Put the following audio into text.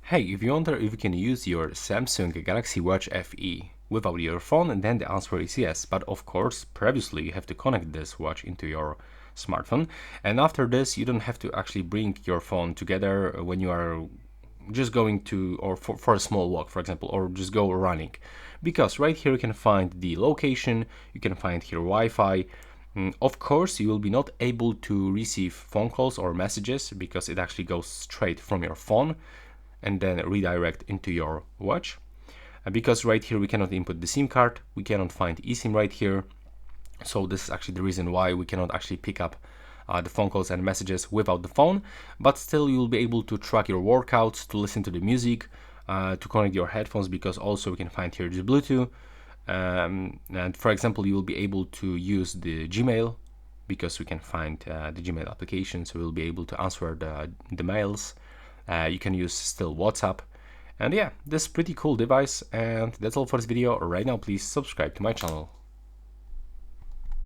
Hey, if you wonder if you can use your Samsung Galaxy Watch FE without your phone, then the answer is yes. But of course, previously you have to connect this watch into your smartphone. And after this, you don't have to actually bring your phone together when you are just going to, or for a small walk, for example, or just go running. Because right here you can find the location, you can find here Wi-Fi. Of course, you will be not able to receive phone calls or messages because it actually goes straight from your phone and then redirect into your watch. Because right here we cannot input the SIM card, we cannot find eSIM right here. So this is actually the reason why we cannot actually pick up the phone calls and messages without the phone, but still you'll be able to track your workouts, to listen to the music, to connect your headphones, because also we can find here the Bluetooth. And for example, you will be able to use the Gmail because we can find the Gmail application, so we'll be able to answer the mails. You can use still WhatsApp. And yeah, this is pretty cool device, and that's all for this video. Right now, please subscribe to my channel.